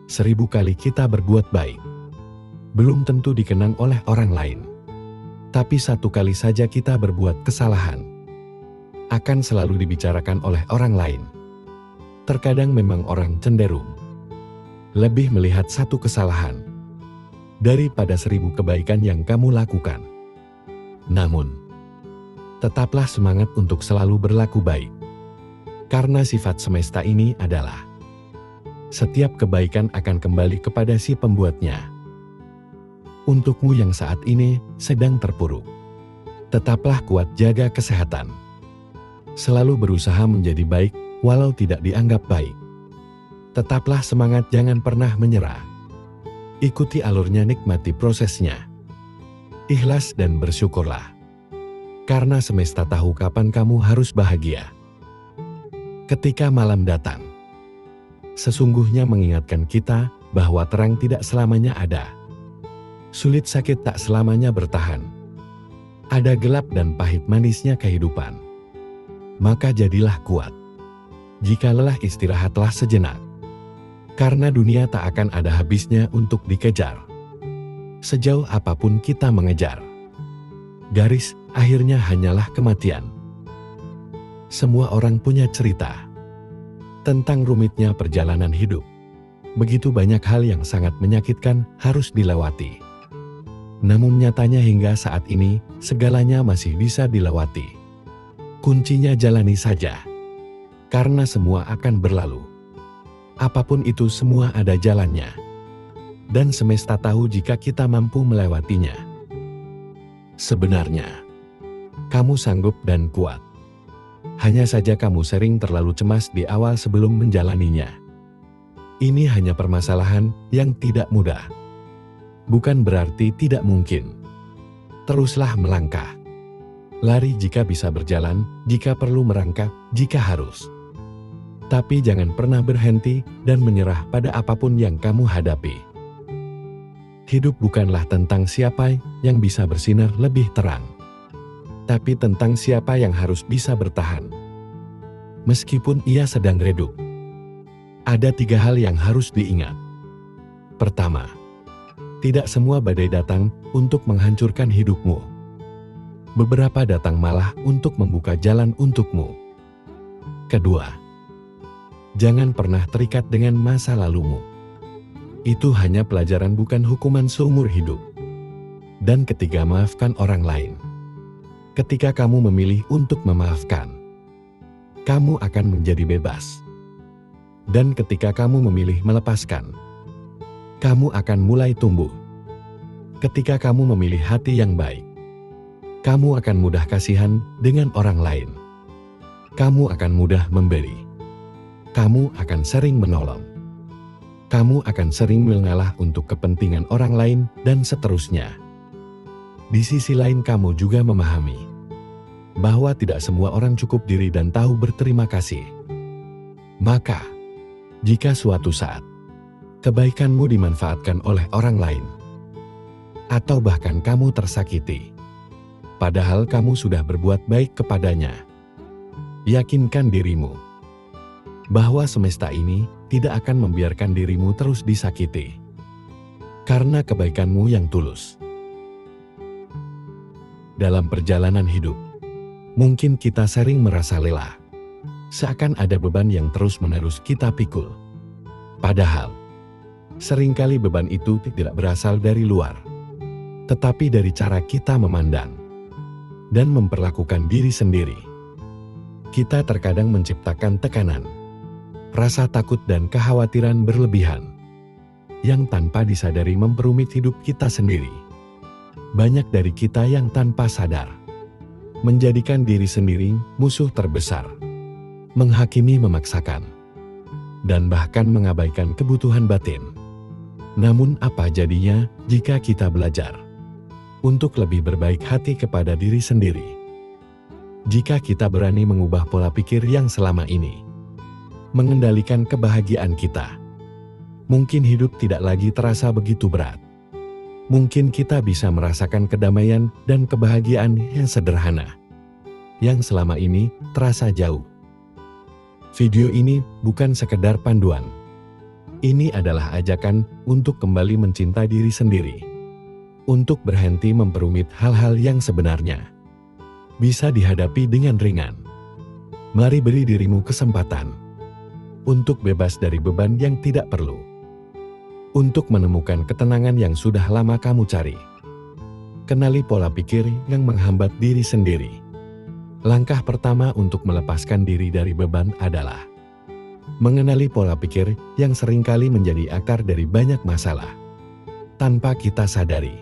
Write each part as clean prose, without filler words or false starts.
1000 kali kita berbuat baik, belum tentu dikenang oleh orang lain. Tapi 1 kali saja kita berbuat kesalahan, akan selalu dibicarakan oleh orang lain. Terkadang memang orang cenderung lebih melihat 1 kesalahan daripada 1000 kebaikan yang kamu lakukan. Namun, tetaplah semangat untuk selalu berlaku baik. Karena sifat semesta ini adalah setiap kebaikan akan kembali kepada si pembuatnya. Untukmu yang saat ini sedang terpuruk, tetaplah kuat, jaga kesehatan. Selalu berusaha menjadi baik walau tidak dianggap baik. Tetaplah semangat, jangan pernah menyerah. Ikuti alurnya, nikmati prosesnya. Ikhlas dan bersyukurlah. Karena semesta tahu kapan kamu harus bahagia. Ketika malam datang, sesungguhnya mengingatkan kita bahwa terang tidak selamanya ada. Sulit sakit tak selamanya bertahan. Ada gelap dan pahit manisnya kehidupan. Maka jadilah kuat. Jika lelah, istirahatlah sejenak. Karena dunia tak akan ada habisnya untuk dikejar. Sejauh apapun kita mengejar, garis akhirnya hanyalah kematian. Semua orang punya cerita tentang rumitnya perjalanan hidup. Begitu banyak hal yang sangat menyakitkan harus dilewati. Namun nyatanya hingga saat ini, segalanya masih bisa dilewati. Kuncinya jalani saja. Karena semua akan berlalu. Apapun itu, semua ada jalannya. Dan semesta tahu jika kita mampu melewatinya. Sebenarnya, kamu sanggup dan kuat. Hanya saja kamu sering terlalu cemas di awal sebelum menjalaninya. Ini hanya permasalahan yang tidak mudah. Bukan berarti tidak mungkin. Teruslah melangkah. Lari jika bisa berjalan, jika perlu merangkak, jika harus. Tapi jangan pernah berhenti dan menyerah pada apapun yang kamu hadapi. Hidup bukanlah tentang siapa yang bisa bersinar lebih terang, tapi tentang siapa yang harus bisa bertahan. Meskipun ia sedang redup. Ada 3 hal yang harus diingat. Pertama, tidak semua badai datang untuk menghancurkan hidupmu. Beberapa datang malah untuk membuka jalan untukmu. Kedua, jangan pernah terikat dengan masa lalumu. Itu hanya pelajaran, bukan hukuman seumur hidup. Dan ketiga, maafkan orang lain. Ketika kamu memilih untuk memaafkan, kamu akan menjadi bebas. Dan ketika kamu memilih melepaskan, kamu akan mulai tumbuh. Ketika kamu memilih hati yang baik, kamu akan mudah kasihan dengan orang lain. Kamu akan mudah memberi. Kamu akan sering menolong. Kamu akan sering mengalah untuk kepentingan orang lain, dan seterusnya. Di sisi lain, kamu juga memahami bahwa tidak semua orang cukup diri dan tahu berterima kasih. Maka, jika suatu saat kebaikanmu dimanfaatkan oleh orang lain, atau bahkan kamu tersakiti, padahal kamu sudah berbuat baik kepadanya, yakinkan dirimu bahwa semesta ini tidak akan membiarkan dirimu terus disakiti. Karena kebaikanmu yang tulus. Dalam perjalanan hidup, mungkin kita sering merasa lelah. Seakan ada beban yang terus-menerus kita pikul. Padahal, seringkali beban itu tidak berasal dari luar, tetapi dari cara kita memandang dan memperlakukan diri sendiri. Kita terkadang menciptakan tekanan, rasa takut dan kekhawatiran berlebihan yang tanpa disadari memperumit hidup kita sendiri. Banyak dari kita yang tanpa sadar menjadikan diri sendiri musuh terbesar, menghakimi, memaksakan, dan bahkan mengabaikan kebutuhan batin. Namun apa jadinya jika kita belajar untuk lebih berbaik hati kepada diri sendiri? Jika kita berani mengubah pola pikir yang selama ini mengendalikan kebahagiaan kita, mungkin hidup tidak lagi terasa begitu berat. Mungkin kita bisa merasakan kedamaian dan kebahagiaan yang sederhana, yang selama ini terasa jauh. Video ini bukan sekedar panduan. Ini adalah ajakan untuk kembali mencintai diri sendiri. Untuk berhenti memperumit hal-hal yang sebenarnya bisa dihadapi dengan ringan. Mari beri dirimu kesempatan untuk bebas dari beban yang tidak perlu. Untuk menemukan ketenangan yang sudah lama kamu cari. Kenali pola pikir yang menghambat diri sendiri. Langkah pertama untuk melepaskan diri dari beban adalah mengenali pola pikir yang seringkali menjadi akar dari banyak masalah. Tanpa kita sadari,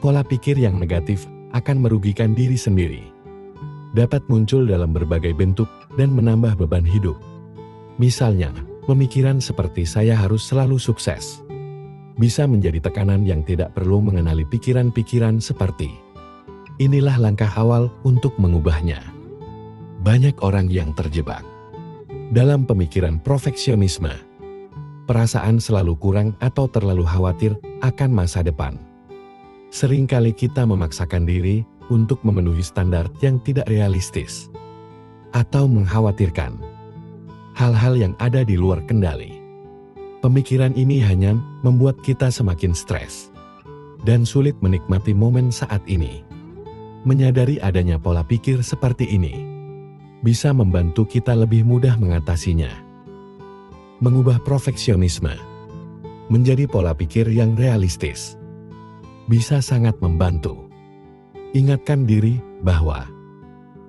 pola pikir yang negatif akan merugikan diri sendiri. Dapat muncul dalam berbagai bentuk dan menambah beban hidup. Misalnya, pemikiran seperti saya harus selalu sukses. Bisa menjadi tekanan yang tidak perlu. Mengenali pikiran-pikiran seperti inilah langkah awal untuk mengubahnya. Banyak orang yang terjebak dalam pemikiran perfeksionisme. Perasaan selalu kurang atau terlalu khawatir akan masa depan. Seringkali kita memaksakan diri untuk memenuhi standar yang tidak realistis atau mengkhawatirkan hal-hal yang ada di luar kendali. Pemikiran ini hanya membuat kita semakin stres dan sulit menikmati momen saat ini. Menyadari adanya pola pikir seperti ini bisa membantu kita lebih mudah mengatasinya. Mengubah perfeksionisme menjadi pola pikir yang realistis bisa sangat membantu. Ingatkan diri bahwa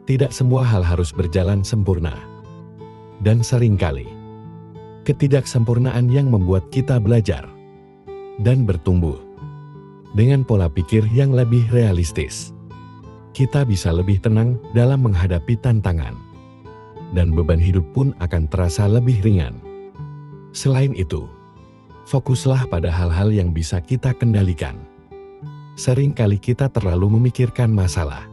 tidak semua hal harus berjalan sempurna. Dan seringkali, ketidaksempurnaan yang membuat kita belajar dan bertumbuh. Dengan pola pikir yang lebih realistis, kita bisa lebih tenang dalam menghadapi tantangan. Dan beban hidup pun akan terasa lebih ringan. Selain itu, fokuslah pada hal-hal yang bisa kita kendalikan. Seringkali kita terlalu memikirkan masalah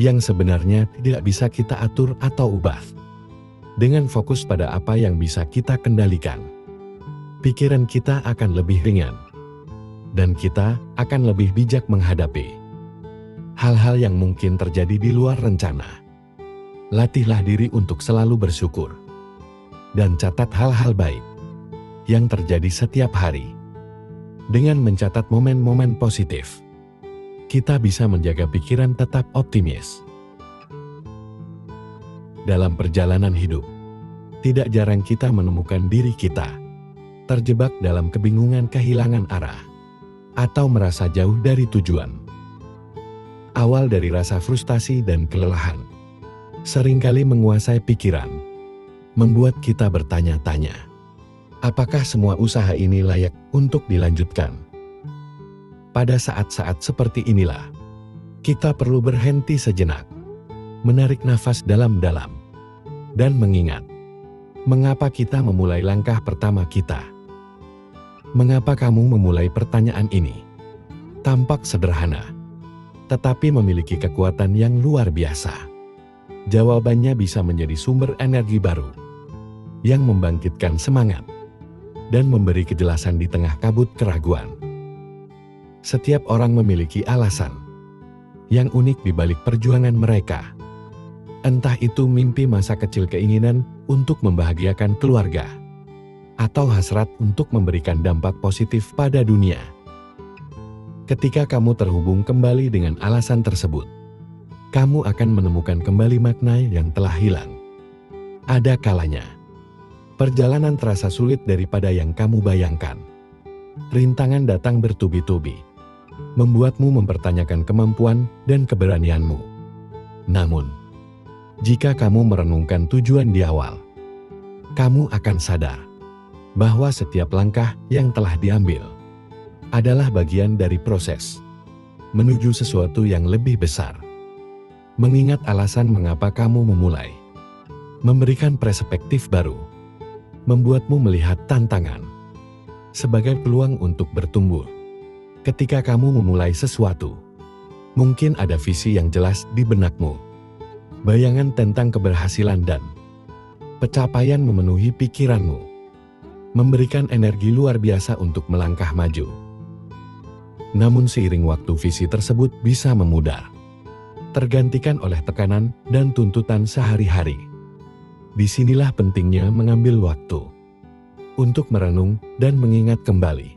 yang sebenarnya tidak bisa kita atur atau ubah. Dengan fokus pada apa yang bisa kita kendalikan, pikiran kita akan lebih ringan, dan kita akan lebih bijak menghadapi hal-hal yang mungkin terjadi di luar rencana. Latihlah diri untuk selalu bersyukur dan catat hal-hal baik yang terjadi setiap hari. Dengan mencatat momen-momen positif, kita bisa menjaga pikiran tetap optimis. Dalam perjalanan hidup, tidak jarang kita menemukan diri kita terjebak dalam kebingungan, kehilangan arah, atau merasa jauh dari tujuan. Awal dari rasa frustasi dan kelelahan seringkali menguasai pikiran, membuat kita bertanya-tanya, apakah semua usaha ini layak untuk dilanjutkan? Pada saat-saat seperti inilah, kita perlu berhenti sejenak, menarik nafas dalam-dalam, dan mengingat, mengapa kita memulai langkah pertama kita? Mengapa kamu memulai pertanyaan ini? Tampak sederhana, tetapi memiliki kekuatan yang luar biasa. Jawabannya bisa menjadi sumber energi baru yang membangkitkan semangat dan memberi kejelasan di tengah kabut keraguan. Setiap orang memiliki alasan yang unik di balik perjuangan mereka. Entah itu mimpi masa kecil, keinginan untuk membahagiakan keluarga, atau hasrat untuk memberikan dampak positif pada dunia. Ketika kamu terhubung kembali dengan alasan tersebut, kamu akan menemukan kembali makna yang telah hilang. Ada kalanya, perjalanan terasa sulit daripada yang kamu bayangkan. Rintangan datang bertubi-tubi, membuatmu mempertanyakan kemampuan dan keberanianmu. Namun, jika kamu merenungkan tujuan di awal, kamu akan sadar bahwa setiap langkah yang telah diambil adalah bagian dari proses menuju sesuatu yang lebih besar. Mengingat alasan mengapa kamu memulai, memberikan perspektif baru, membuatmu melihat tantangan sebagai peluang untuk bertumbuh. Ketika kamu memulai sesuatu, mungkin ada visi yang jelas di benakmu, bayangan tentang keberhasilan dan pencapaian memenuhi pikiranmu, memberikan energi luar biasa untuk melangkah maju. Namun seiring waktu, visi tersebut bisa memudar, tergantikan oleh tekanan dan tuntutan sehari-hari. Disinilah pentingnya mengambil waktu untuk merenung dan mengingat kembali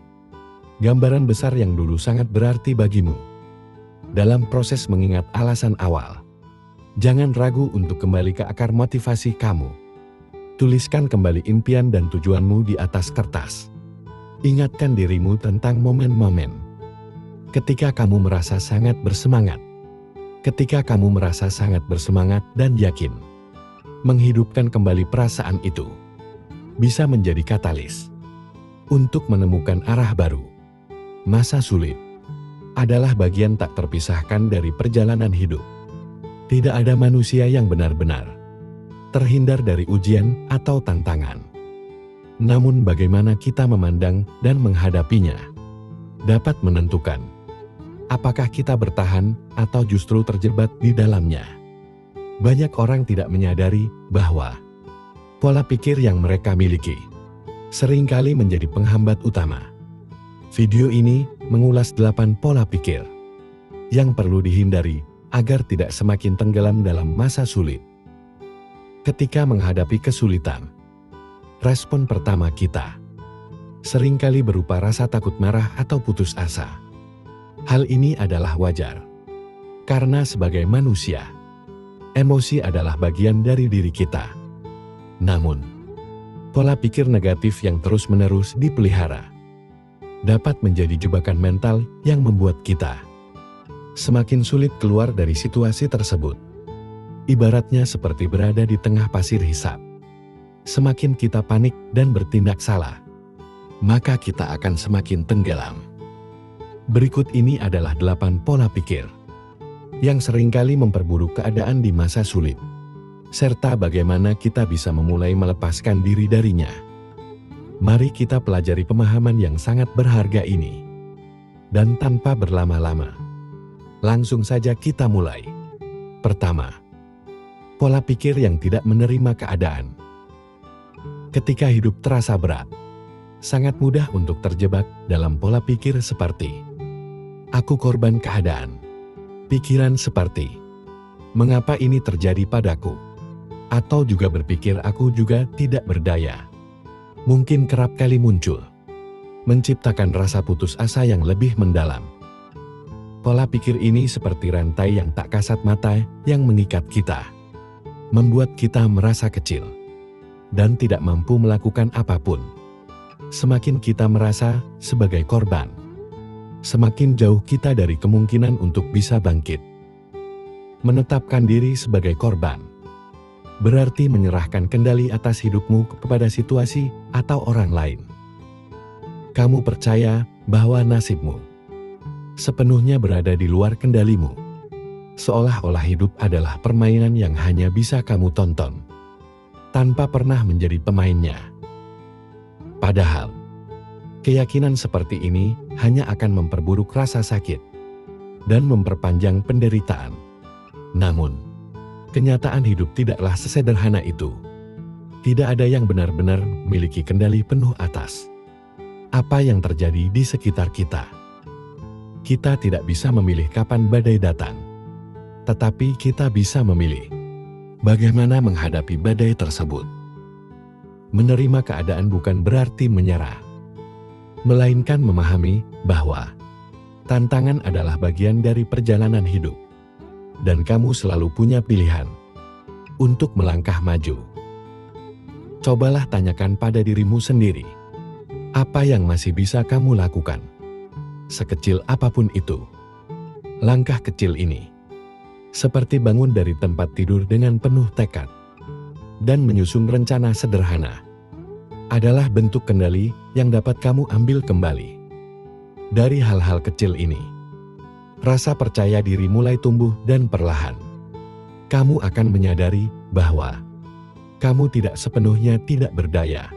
gambaran besar yang dulu sangat berarti bagimu. Dalam proses mengingat alasan awal, jangan ragu untuk kembali ke akar motivasi kamu. Tuliskan kembali impian dan tujuanmu di atas kertas. Ingatkan dirimu tentang momen-momen ketika kamu merasa sangat bersemangat. Ketika kamu merasa sangat bersemangat dan yakin, menghidupkan kembali perasaan itu bisa menjadi katalis untuk menemukan arah baru. Masa sulit adalah bagian tak terpisahkan dari perjalanan hidup. Tidak ada manusia yang benar-benar terhindar dari ujian atau tantangan. Namun bagaimana kita memandang dan menghadapinya dapat menentukan apakah kita bertahan atau justru terjebak di dalamnya. Banyak orang tidak menyadari bahwa pola pikir yang mereka miliki seringkali menjadi penghambat utama. Video ini mengulas 8 pola pikir yang perlu dihindari agar tidak semakin tenggelam dalam masa sulit. Ketika menghadapi kesulitan, respon pertama kita seringkali berupa rasa takut, marah, atau putus asa. Hal ini adalah wajar, karena sebagai manusia, emosi adalah bagian dari diri kita. Namun, pola pikir negatif yang terus-menerus dipelihara dapat menjadi jebakan mental yang membuat kita semakin sulit keluar dari situasi tersebut. Ibaratnya seperti berada di tengah pasir hisap. Semakin kita panik dan bertindak salah, maka kita akan semakin tenggelam. Berikut ini adalah 8 pola pikir yang seringkali memperburuk keadaan di masa sulit, serta bagaimana kita bisa memulai melepaskan diri darinya. Mari kita pelajari pemahaman yang sangat berharga ini. Dan tanpa berlama-lama, langsung saja kita mulai. Pertama, pola pikir yang tidak menerima keadaan. Ketika hidup terasa berat, sangat mudah untuk terjebak dalam pola pikir seperti "aku korban keadaan". Pikiran seperti "mengapa ini terjadi padaku?" atau juga berpikir "aku juga tidak berdaya", mungkin kerap kali muncul, menciptakan rasa putus asa yang lebih mendalam. Pola pikir ini seperti rantai yang tak kasat mata yang mengikat kita, membuat kita merasa kecil dan tidak mampu melakukan apapun. Semakin kita merasa sebagai korban, semakin jauh kita dari kemungkinan untuk bisa bangkit. Menetapkan diri sebagai korban berarti menyerahkan kendali atas hidupmu kepada situasi atau orang lain. Kamu percaya bahwa nasibmu sepenuhnya berada di luar kendalimu, seolah-olah hidup adalah permainan yang hanya bisa kamu tonton, tanpa pernah menjadi pemainnya. Padahal, keyakinan seperti ini hanya akan memperburuk rasa sakit dan memperpanjang penderitaan. Namun, kenyataan hidup tidaklah sesederhana itu. Tidak ada yang benar-benar memiliki kendali penuh atas apa yang terjadi di sekitar kita. Kita tidak bisa memilih kapan badai datang, tetapi kita bisa memilih bagaimana menghadapi badai tersebut. Menerima keadaan bukan berarti menyerah, melainkan memahami bahwa tantangan adalah bagian dari perjalanan hidup, dan kamu selalu punya pilihan untuk melangkah maju. Cobalah tanyakan pada dirimu sendiri, apa yang masih bisa kamu lakukan? Sekecil apapun itu, langkah kecil ini, seperti bangun dari tempat tidur dengan penuh tekad dan menyusun rencana sederhana, adalah bentuk kendali yang dapat kamu ambil kembali. Dari hal-hal kecil ini, rasa percaya diri mulai tumbuh dan perlahan kamu akan menyadari bahwa kamu tidak sepenuhnya tidak berdaya.